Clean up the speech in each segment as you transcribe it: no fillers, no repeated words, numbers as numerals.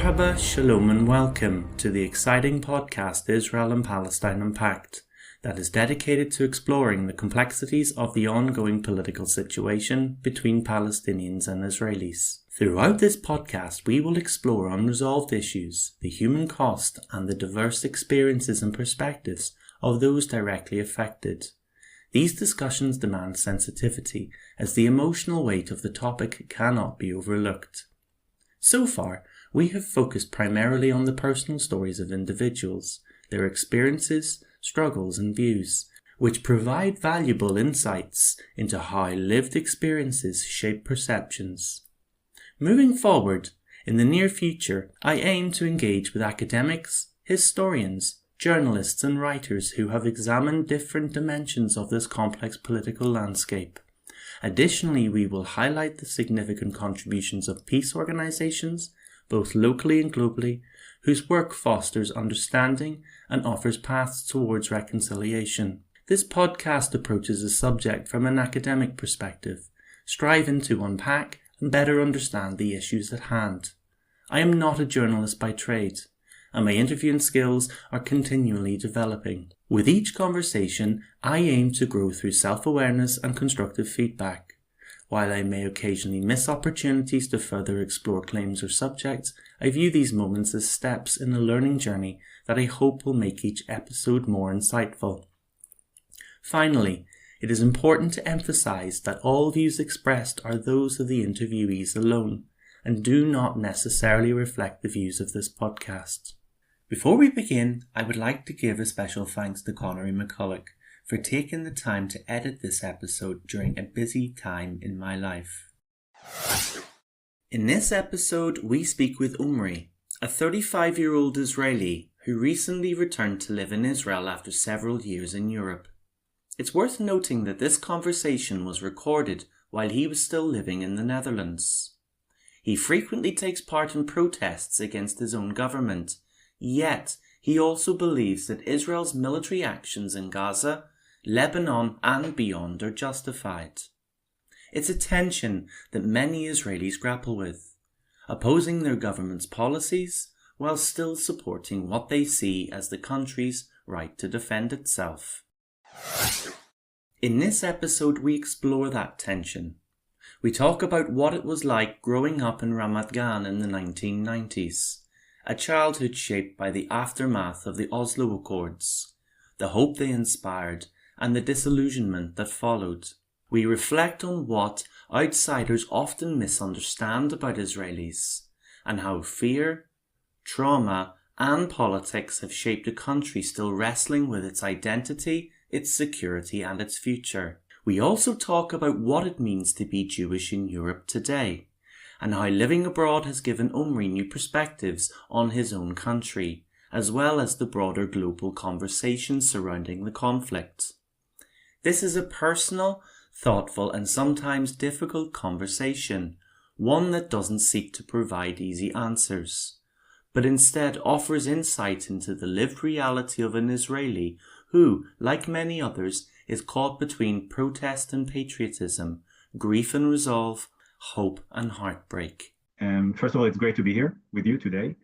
Merhaba, Shalom and welcome to the exciting podcast Israel and Palestine Unpacked that is dedicated to exploring the complexities of the ongoing political situation between Palestinians and Israelis. Throughout this podcast, we will explore unresolved issues, the human cost, and the diverse experiences and perspectives of those directly affected. These discussions demand sensitivity, as the emotional weight of the topic cannot be overlooked. So far, we have focused primarily on the personal stories of individuals, their experiences, struggles and views, which provide valuable insights into how lived experiences shape perceptions. Moving forward, in the near future, I aim to engage with academics, historians, journalists and writers who have examined different dimensions of this complex political landscape. Additionally, we will highlight the significant contributions of peace organizations, both locally and globally, whose work fosters understanding and offers paths towards reconciliation. This podcast approaches the subject from an academic perspective, striving to unpack and better understand the issues at hand. I am not a journalist by trade, and my interviewing skills are continually developing. With each conversation, I aim to grow through self-awareness and constructive feedback. While I may occasionally miss opportunities to further explore claims or subjects, I view these moments as steps in a learning journey that I hope will make each episode more insightful. Finally, it is important to emphasize that all views expressed are those of the interviewees alone, and do not necessarily reflect the views of this podcast. Before we begin, I would like to give a special thanks to Connery McCulloch for taking the time to edit this episode during a busy time in my life. In this episode, we speak with Omri, a 35-year-old Israeli who recently returned to live in Israel after several years in Europe. It's worth noting that this conversation was recorded while he was still living in the Netherlands. He frequently takes part in protests against his own government, yet he also believes that Israel's military actions in Gaza, Lebanon and beyond are justified. It's a tension that many Israelis grapple with, opposing their government's policies while still supporting what they see as the country's right to defend itself. In this episode, we explore that tension. We talk about what it was like growing up in Ramat Gan in the 1990s, a childhood shaped by the aftermath of the Oslo Accords, the hope they inspired, and the disillusionment that followed. We reflect on what outsiders often misunderstand about Israelis, and how fear, trauma, and politics have shaped a country still wrestling with its identity, its security, and its future. We also talk about what it means to be Jewish in Europe today, and how living abroad has given Omri new perspectives on his own country, as well as the broader global conversation surrounding the conflict. This is a personal, thoughtful, and sometimes difficult conversation, one that doesn't seek to provide easy answers, but instead offers insight into the lived reality of an Israeli who, like many others, is caught between protest and patriotism, grief and resolve, hope and heartbreak. First of all, it's great to be here with you today.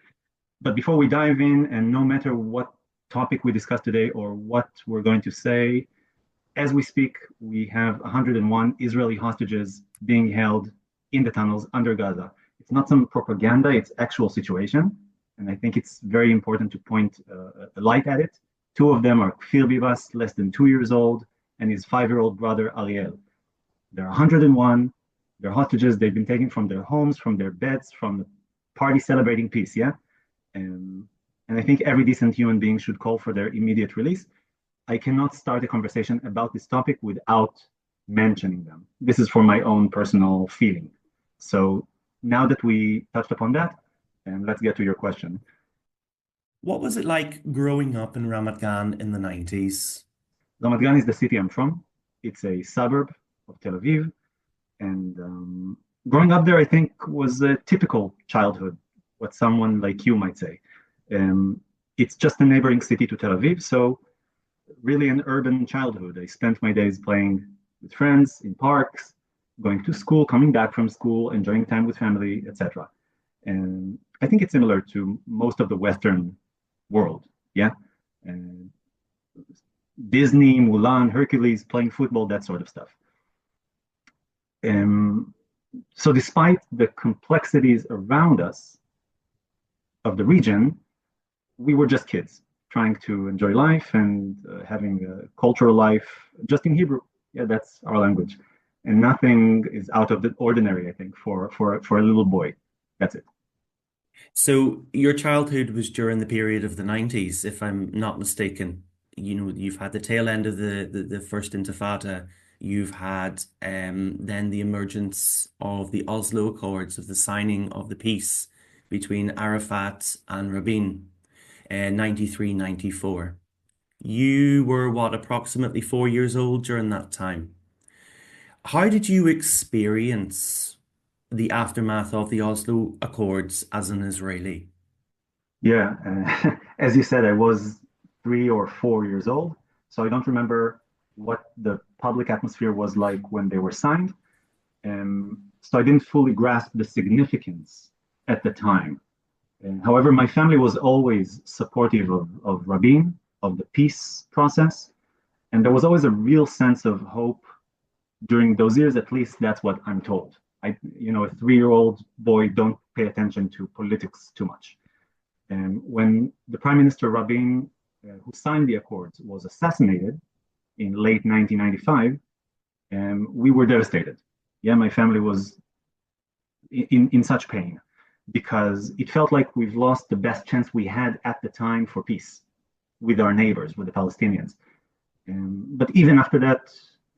But before we dive in, and no matter what topic we discuss today or what we're going to say, as we speak, we have 101 Israeli hostages being held in the tunnels under Gaza. It's not some propaganda, it's actual situation. And I think it's very important to point a light at it. Two of them are Kfir Bivas, less than 2 years old, and his 5-year-old brother, Ariel. There are 101. They're hostages. They've been taken from their homes, from their beds, from the party celebrating peace, yeah? And I think every decent human being should call for their immediate release. I cannot start a conversation about this topic without mentioning them. This is for my own personal feeling. So now that we touched upon that, let's get to your question. What was it like growing up in Ramat Gan in the 90s? Ramat Gan is the city I'm from. It's a suburb of Tel Aviv. And growing up there, I think, was a typical childhood, what someone like you might say. It's just a neighboring city to Tel Aviv, so really an urban childhood. I spent my days playing with friends in parks, going to school, coming back from school, enjoying time with family, etc. And I think it's similar to most of the Western world. Yeah. And Disney, Mulan, Hercules, playing football, that sort of stuff. Um, so despite the complexities around us of the region, we were just kids trying to enjoy life and having a cultural life just in Hebrew. Yeah, that's our language. And nothing is out of the ordinary, I think, for a little boy. That's it. So your childhood was during the period of the 90s, if I'm not mistaken. You know, you've had the tail end of the first Intifada. You've had then the emergence of the Oslo Accords, of the signing of the peace between Arafat and Rabin, 93, 94. You were what, approximately 4 years old during that time. How did you experience the aftermath of the Oslo Accords as an Israeli? Yeah, as you said, I was 3 or 4 years old, so I don't remember what the public atmosphere was like when they were signed. So I didn't fully grasp the significance at the time. However, my family was always supportive of Rabin, of the peace process, and there was always a real sense of hope during those years. At least that's what I'm told. A 3-year-old boy don't pay attention to politics too much. And when the Prime Minister Rabin, who signed the accords, was assassinated in late 1995, we were devastated. Yeah, my family was in such pain because it felt like we've lost the best chance we had at the time for peace with our neighbors, with the Palestinians. But even after that,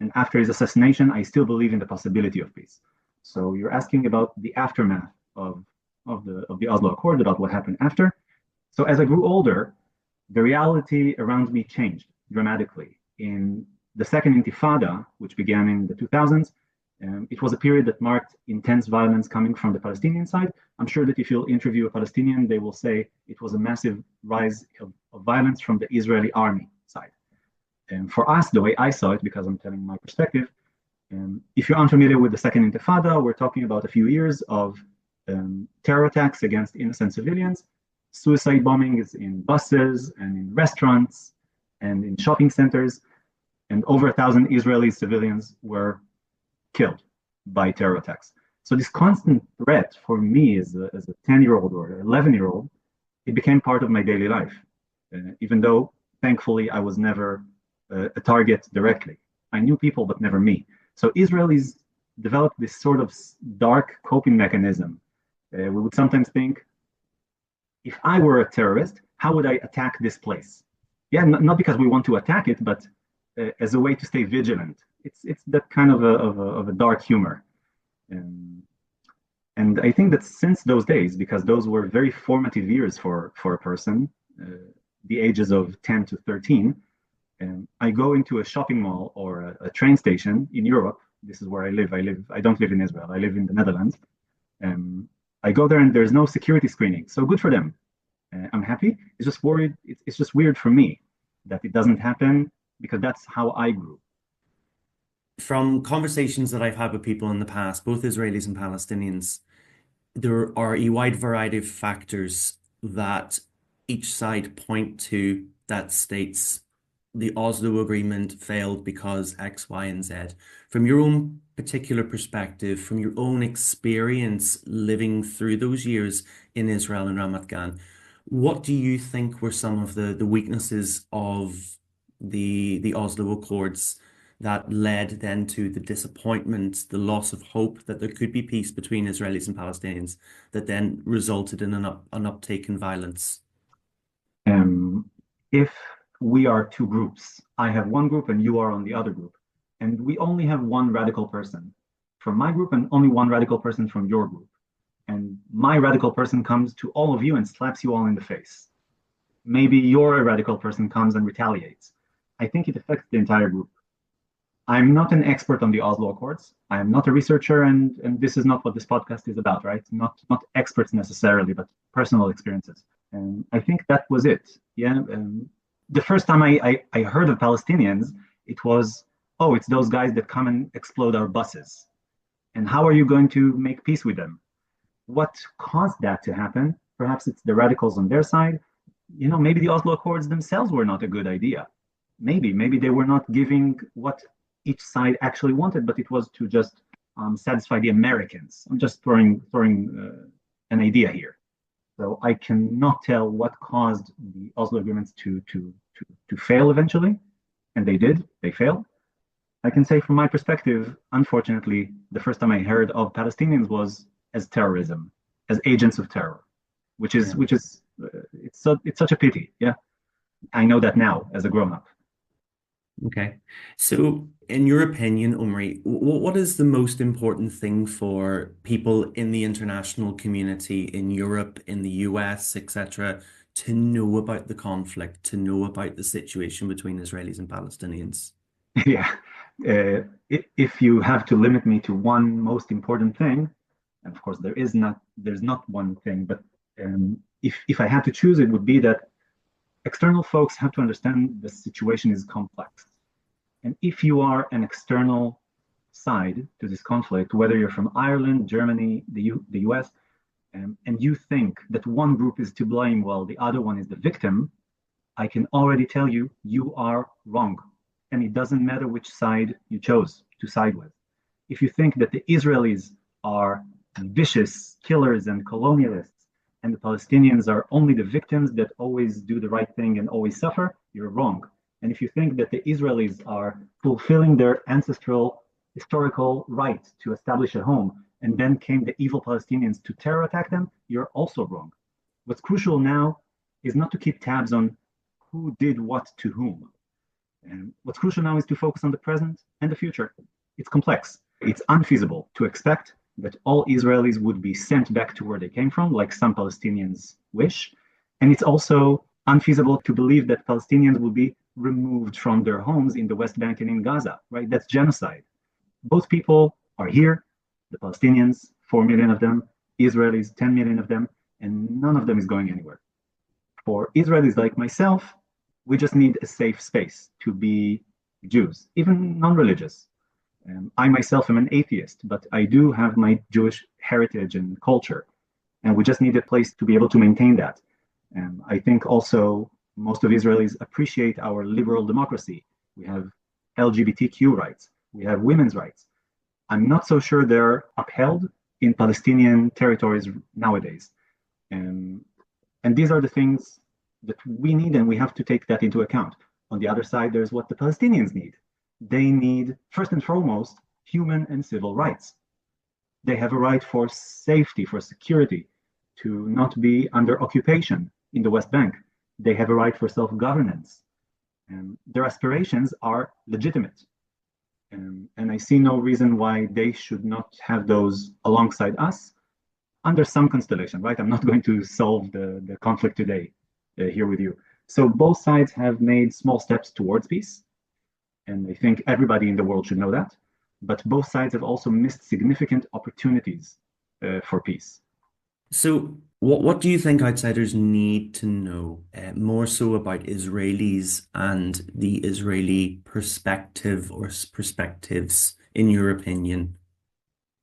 and after his assassination, I still believe in the possibility of peace. So you're asking about the aftermath of the Oslo Accord, about what happened after. So as I grew older, the reality around me changed dramatically. In the second Intifada, which began in the 2000s, it was a period that marked intense violence coming from the Palestinian side. I'm sure that if you'll interview a Palestinian, they will say it was a massive rise of violence from the Israeli army side. And for us, the way I saw it, because I'm telling my perspective, if you're unfamiliar with the second Intifada, we're talking about a few years of terror attacks against innocent civilians, suicide bombings in buses and in restaurants and in shopping centers, and over 1,000 Israeli civilians were killed by terror attacks. So this constant threat for me as a 10-year-old or 11-year-old, it became part of my daily life, even though thankfully I was never a target directly. I knew people, but never me. So Israelis developed this sort of dark coping mechanism. We would sometimes think, if I were a terrorist, how would I attack this place? Yeah, not because we want to attack it, but as a way to stay vigilant. It's that kind of a dark humor. And I think that since those days, because those were very formative years for a person, the ages of 10 to 13, I go into a shopping mall or a train station in Europe. This is where I live. I don't live in Israel. I live in the Netherlands. I go there and there's no security screening. So good for them. I'm happy. It's just worried. It's just weird for me that it doesn't happen because that's how I grew. From conversations that I've had with people in the past, both Israelis and Palestinians, there are a wide variety of factors that each side point to that states the Oslo Agreement failed because X, Y, and Z. From your own particular perspective, from your own experience living through those years in Israel and Ramat Gan, what do you think were some of the weaknesses of the Oslo Accords that led then to the disappointment, the loss of hope that there could be peace between Israelis and Palestinians, that then resulted in an uptake in violence? If we are two groups, I have one group and you are on the other group, and we only have one radical person from my group and only one radical person from your group, and my radical person comes to all of you and slaps you all in the face. Maybe your radical person comes and retaliates. I think it affects the entire group. I'm not an expert on the Oslo Accords. I am not a researcher, and this is not what this podcast is about, right? Not experts necessarily, but personal experiences. And I think that was it. Yeah. The first time I heard of Palestinians, it was, oh, it's those guys that come and explode our buses. And how are you going to make peace with them? What caused that to happen? Perhaps it's the radicals on their side. Maybe the Oslo Accords themselves were not a good idea. Maybe they were not giving what each side actually wanted, but it was to just satisfy the Americans. I'm just throwing an idea here. So I cannot tell what caused the Oslo agreements to fail eventually, and they did. They failed. I can say from my perspective, unfortunately, the first time I heard of Palestinians was as terrorism, as agents of terror, which is it's such a pity. Yeah, I know that now as a grown up. Okay. So, in your opinion, Omri, what is the most important thing for people in the international community, in Europe, in the US, etc., to know about the conflict, to know about the situation between Israelis and Palestinians? Yeah. If you have to limit me to one most important thing, and of course there's not one thing, but if I had to choose, it would be that external folks have to understand the situation is complex. And if you are an external side to this conflict, whether you're from Ireland, Germany, the US, and you think that one group is to blame while the other one is the victim, I can already tell you, you are wrong. And it doesn't matter which side you chose to side with. If you think that the Israelis are vicious killers and colonialists, and the Palestinians are only the victims that always do the right thing and always suffer, you're wrong. And if you think that the Israelis are fulfilling their ancestral historical right to establish a home, and then came the evil Palestinians to terror attack them, you're also wrong. What's crucial now is not to keep tabs on who did what to whom. And what's crucial now is to focus on the present and the future. It's complex. It's unfeasible to expect that all Israelis would be sent back to where they came from, like some Palestinians wish. And it's also unfeasible to believe that Palestinians will be removed from their homes in the West Bank and in Gaza, right? That's genocide. Both people are here, the Palestinians, 4 million of them, Israelis, 10 million of them, and none of them is going anywhere. For Israelis like myself, we just need a safe space to be Jews, even non-religious. I myself am an atheist, but I do have my Jewish heritage and culture, and we just need a place to be able to maintain that. I think also most of Israelis appreciate our liberal democracy. We have LGBTQ rights, we have women's rights. I'm not so sure they're upheld in Palestinian territories nowadays. And these are the things that we need, and we have to take that into account. On the other side, there's what the Palestinians need. They need, first and foremost, human and civil rights. They have a right for safety, for security, to not be under occupation in the West Bank. They have a right for self-governance. Their aspirations are legitimate. And I see no reason why they should not have those alongside us under some constellation, right? I'm not going to solve the conflict today here with you. So both sides have made small steps towards peace. And I think everybody in the world should know that. But both sides have also missed significant opportunities for peace. So, what do you think outsiders need to know more so about Israelis and the Israeli perspective or perspectives, in your opinion?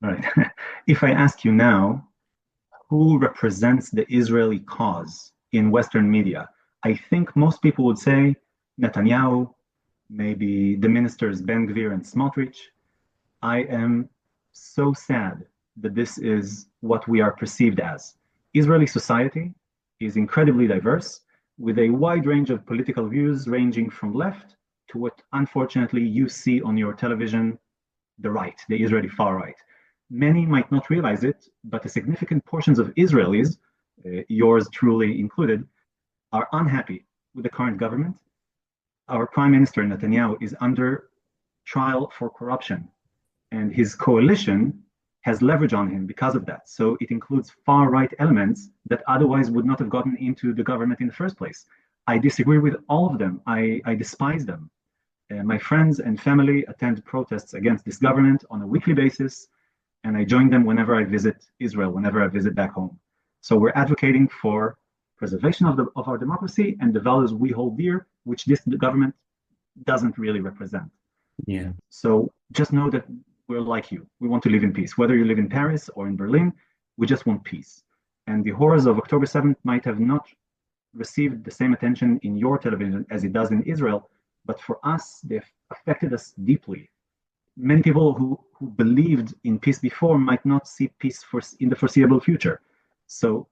Right. If I ask you now, who represents the Israeli cause in Western media, I think most people would say Netanyahu, maybe the ministers Ben Gvir and Smotrich. I am so sad that this is what we are perceived as. Israeli society is incredibly diverse, with a wide range of political views ranging from left to what unfortunately you see on your television, the right, the Israeli far right. Many might not realize it, but the significant portions of Israelis, yours truly included, are unhappy with the current government. Our Prime Minister Netanyahu is under trial for corruption, and his coalition has leverage on him because of that. So it includes far-right elements that otherwise would not have gotten into the government in the first place. I disagree with all of them. I despise them. My friends and family attend protests against this government on a weekly basis, and I join them whenever I visit Israel, whenever I visit back home. So we're advocating for preservation of our democracy and the values we hold dear, which this government doesn't really represent. Yeah. So just know that we're like you. We want to live in peace. Whether you live in Paris or in Berlin, We just want peace. And the horrors of October 7th might have not received the same attention in your television as it does in Israel, but for us, they've affected us deeply. Many people who believed in peace before might not see peace in the foreseeable future. So,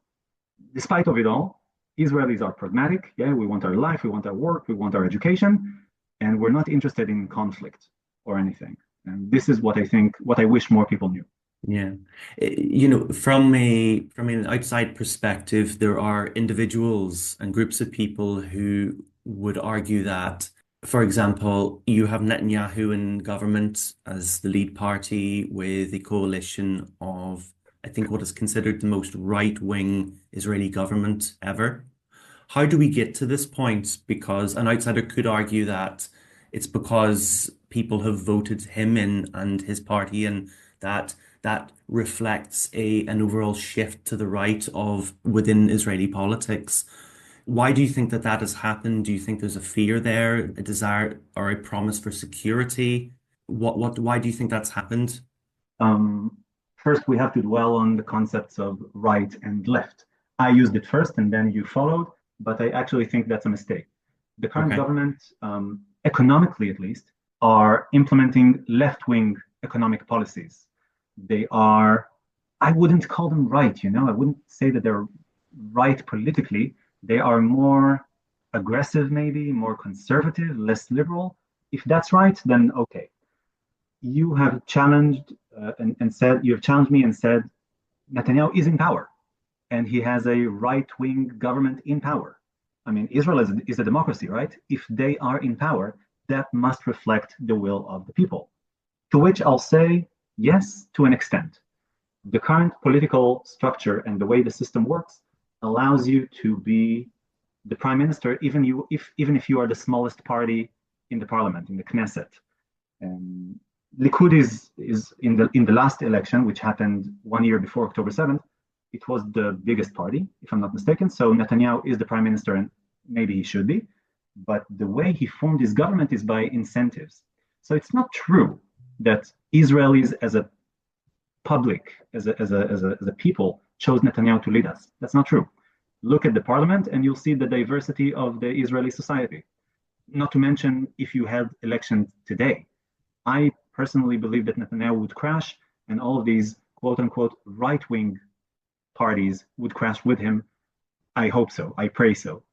despite of it all, Israelis are pragmatic. Yeah, we want our life, we want our work, we want our education, and we're not interested in conflict or anything. And this is what I think, what I wish more people knew. Yeah. You know, from an outside perspective, there are individuals and groups of people who would argue that, for example, you have Netanyahu in government as the lead party with a coalition of, I think, what is considered the most right-wing Israeli government ever. How do we get to this point? Because an outsider could argue that it's because people have voted him in and his party, and that reflects an overall shift to the right of within Israeli politics. Why do you think that has happened? Do you think there's a fear there, a desire or a promise for security? Why do you think that's happened? Um, First, we have to dwell on the concepts of right and left. I used it first and then you followed, but I actually think that's a mistake. The current Okay. government, economically at least, are implementing left-wing economic policies. They are, I wouldn't call them right, I wouldn't say that they're right politically. They are more aggressive, maybe more conservative, less liberal. If that's right, then okay. You have challenged and said, you have challenged me and said Netanyahu is in power and he has a right-wing government in power. I mean, Israel is a democracy, right? If they are in power, that must reflect the will of the people. To which I'll say yes, to an extent. The current political structure and the way the system works allows you to be the prime minister, even if you are the smallest party in the parliament, in the Knesset. Um, Likud is in the last election, which happened 1 year before October 7th. It was the biggest party, if I'm not mistaken. So Netanyahu is the prime minister, and maybe he should be. But the way he formed his government is by incentives. So it's not true that Israelis as a public, as a people, chose Netanyahu to lead us. That's not true. Look at the parliament and you'll see the diversity of the Israeli society. Not to mention, if you had elections today, I personally believe that Netanyahu would crash and all of these quote unquote right wing parties would crash with him. I hope so. I pray so.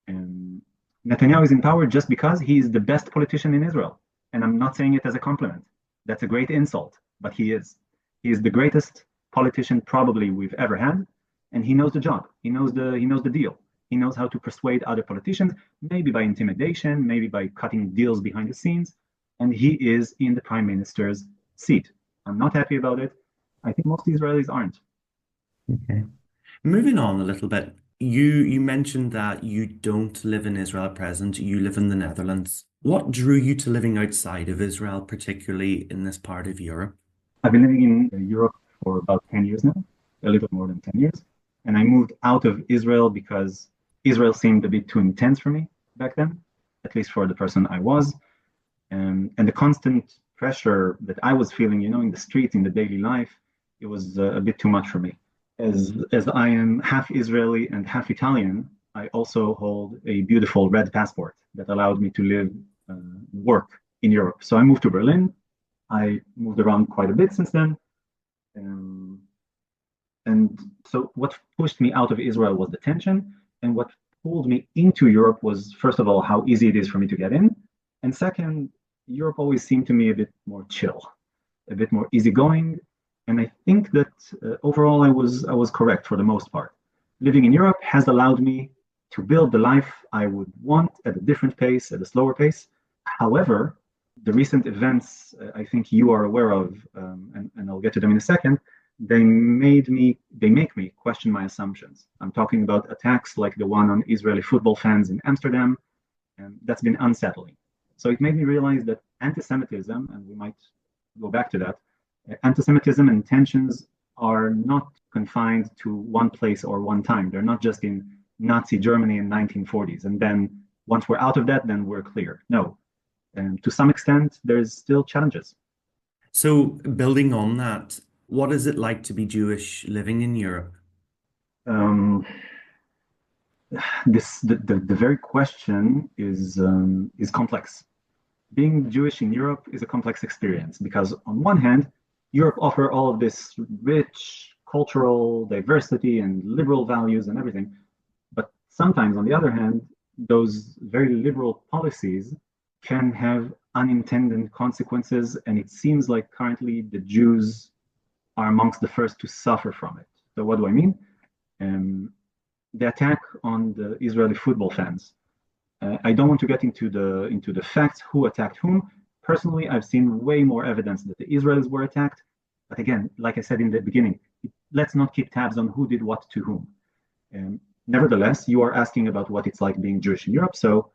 And Netanyahu is in power just because he is the best politician in Israel. And I'm not saying it as a compliment. That's a great insult, but he is. He is the greatest politician probably we've ever had, and he knows the job. He knows the deal. He knows how to persuade other politicians, maybe by intimidation, maybe by cutting deals behind the scenes, and he is in the prime minister's seat. I'm not happy about it. I think most Israelis aren't. Okay. Moving on a little bit, you mentioned that you don't live in Israel at present, you live in the Netherlands. What drew you to living outside of Israel, particularly in this part of Europe? I've been living in Europe for about 10 years now, a little more than 10 years. And I moved out of Israel because Israel seemed a bit too intense for me back then, at least for the person I was. And the constant pressure that I was feeling, in the streets, in the daily life, it was a bit too much for me. As I am half Israeli and half Italian, I also hold a beautiful red passport that allowed me to live, work in Europe. So I moved to Berlin. I moved around quite a bit since then. Um, and so what pushed me out of Israel was the tension. And what pulled me into Europe was, first of all, how easy it is for me to get in. And second, Europe always seemed to me a bit more chill, a bit more easygoing. And I think that overall I was correct for the most part. Living in Europe has allowed me to build the life I would want at a different pace, at a slower pace. However, the recent events I think you are aware of, and I'll get to them in a second, they make me question my assumptions. I'm talking about attacks like the one on Israeli football fans in Amsterdam, and that's been unsettling. So it made me realize that anti-Semitism, and we might go back to that, anti-Semitism and tensions are not confined to one place or one time. They're not just in Nazi Germany in 1940s, and then once we're out of that, then we're clear. No, and to some extent, there's still challenges. So building on that, What is it like to be Jewish living in Europe? Um, the very question is complex. Being Jewish in Europe is a complex experience because on one hand, Europe offers all of this rich cultural diversity and liberal values and everything. But sometimes, on the other hand, those very liberal policies can have unintended consequences, and it seems like currently the Jews are amongst the first to suffer from it. So, what do I mean? Um, the attack on the Israeli football fans. I don't want to get into the facts who attacked whom. Personally, I've seen way more evidence that the Israelis were attacked. But again, like I said in the beginning, let's not keep tabs on who did what to whom. Um, Nevertheless, you are asking about what it's like being Jewish in Europe. So,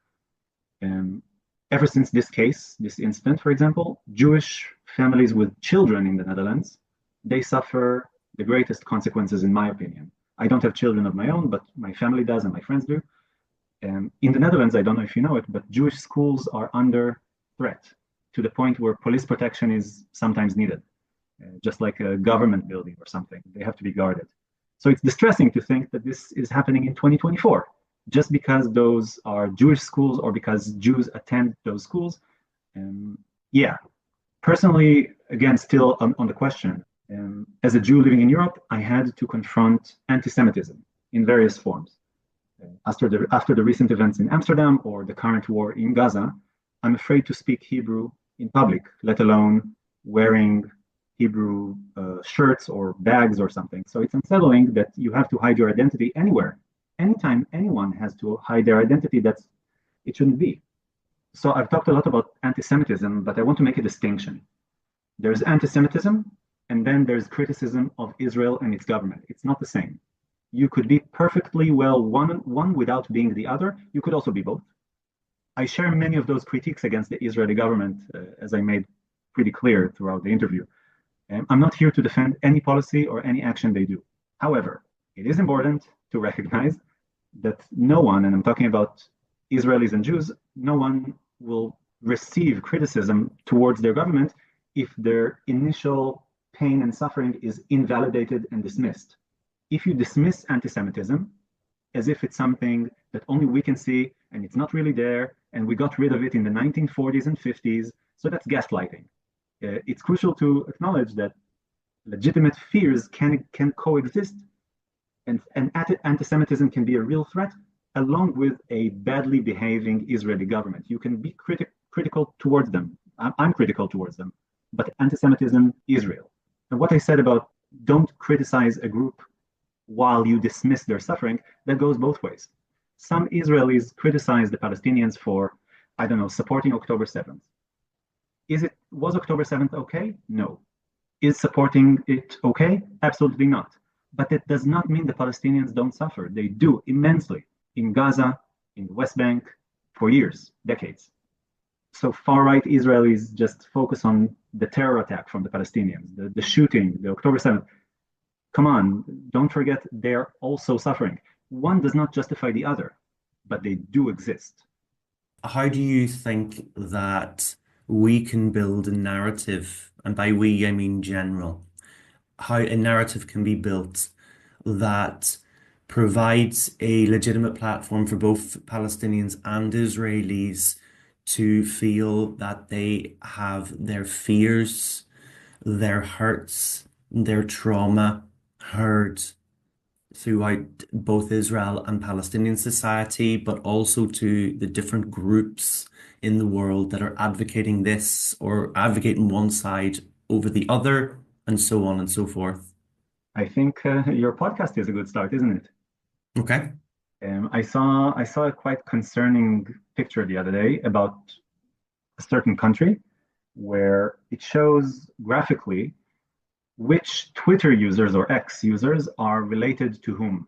um, ever since this case, this incident, for example, Jewish families with children in the Netherlands, they suffer the greatest consequences, in my opinion. I don't have children of my own, but my family does and my friends do. In the Netherlands, I don't know if you know it, but Jewish schools are under threat to the point where police protection is sometimes needed, just like a government building or something. They have to be guarded. So it's distressing to think that this is happening in 2024, just because those are Jewish schools or because Jews attend those schools. Yeah, personally, again, still on the question, as a Jew living in Europe, I had to confront anti-Semitism in various forms. After the recent events in Amsterdam or the current war in Gaza, I'm afraid to speak Hebrew in public, let alone wearing Hebrew shirts or bags or something. So it's unsettling that you have to hide your identity anywhere. Anytime anyone has to hide their identity, it shouldn't be. So I've talked a lot about anti-Semitism, but I want to make a distinction. There's anti-Semitism, and then there's criticism of Israel and its government. It's not the same. You could be perfectly well one without being the other. You could also be both. I share many of those critiques against the Israeli government, as I made pretty clear throughout the interview. I'm not here to defend any policy or any action they do. However, it is important to recognize that no one, and I'm talking about Israelis and Jews, no one will receive criticism towards their government if their initial pain and suffering is invalidated and dismissed. If you dismiss anti-Semitism as if it's something that only we can see and it's not really there, and we got rid of it in the 1940s and 50s, so that's gaslighting. It's crucial to acknowledge that legitimate fears can coexist, and anti-Semitism can be a real threat, along with a badly behaving Israeli government. You can be critical towards them. I'm critical towards them, but anti-Semitism is real. And what I said about don't criticize a group while you dismiss their suffering, that goes both ways. Some Israelis criticize the Palestinians for, I don't know, supporting October 7th. Was October 7th okay? No. Is supporting it okay? Absolutely not. But that does not mean the Palestinians don't suffer. They do immensely in Gaza, in the West Bank, for years, decades. So far-right Israelis just focus on the terror attack from the Palestinians, the shooting, the October 7th. Come on, don't forget they're also suffering. One does not justify the other, but they do exist. How do you think that we can build a narrative, and by we, I mean general, how a narrative can be built that provides a legitimate platform for both Palestinians and Israelis to feel that they have their fears, their hurts, their trauma heard throughout both Israel and Palestinian society, but also to the different groups in the world that are advocating this or advocating one side over the other, and so on and so forth. I think your podcast is a good start, isn't it? Okay. I saw a quite concerning picture the other day about a certain country where it shows graphically which Twitter users or X users are related to whom.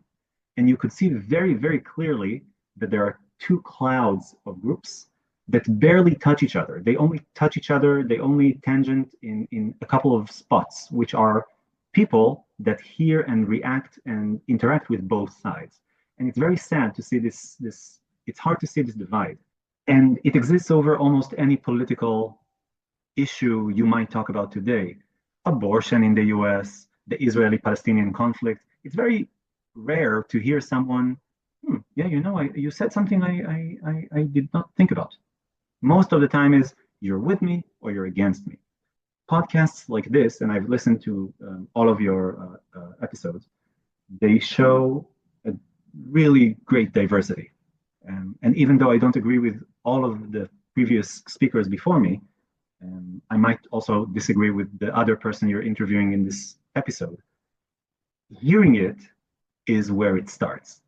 And you could see very, very clearly that there are two clouds of groups that barely touch each other. They only touch each other, they only tangent in a couple of spots, which are people that hear and react and interact with both sides. And it's very sad to see this, it's hard to see this divide. And it exists over almost any political issue you might talk about today. abortion in the US, the Israeli-Palestinian conflict. It's very rare to hear someone, yeah, you said something I did not think about. Most of the time is you're with me or you're against me. Podcasts like this, and I've listened to all of your episodes, they show a really great diversity. And even though I don't agree with all of the previous speakers before me, I might also disagree with the other person you're interviewing in this episode. Hearing it is where it starts.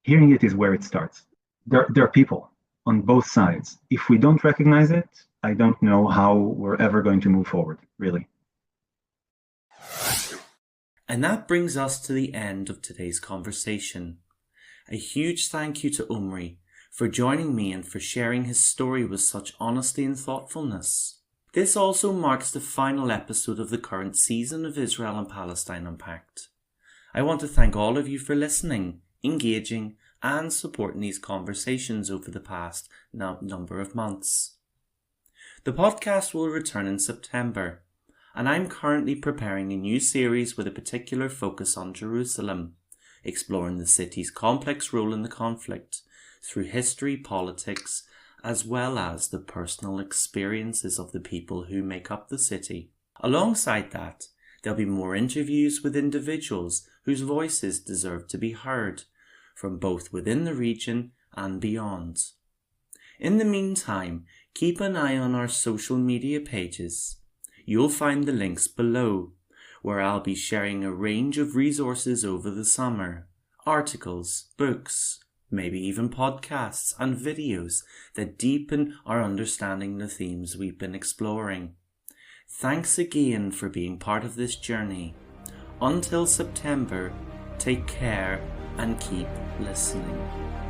Hearing it is where it starts. There are people on both sides. If we don't recognize it, I don't know how we're ever going to move forward, really. And that brings us to the end of today's conversation. A huge thank you to Omri for joining me and for sharing his story with such honesty and thoughtfulness. This also marks the final episode of the current season of Israel and Palestine Unpacked. I want to thank all of you for listening, engaging, and supporting these conversations over the past number of months. The podcast will return in September, and I'm currently preparing a new series with a particular focus on Jerusalem, exploring the city's complex role in the conflict through history, politics, as well as the personal experiences of the people who make up the city. Alongside that, there'll be more interviews with individuals whose voices deserve to be heard, from both within the region and beyond. In the meantime, keep an eye on our social media pages. You'll find the links below, where I'll be sharing a range of resources over the summer, articles, books, maybe even podcasts and videos that deepen our understanding the themes we've been exploring. Thanks again for being part of this journey. Until September, take care and keep listening.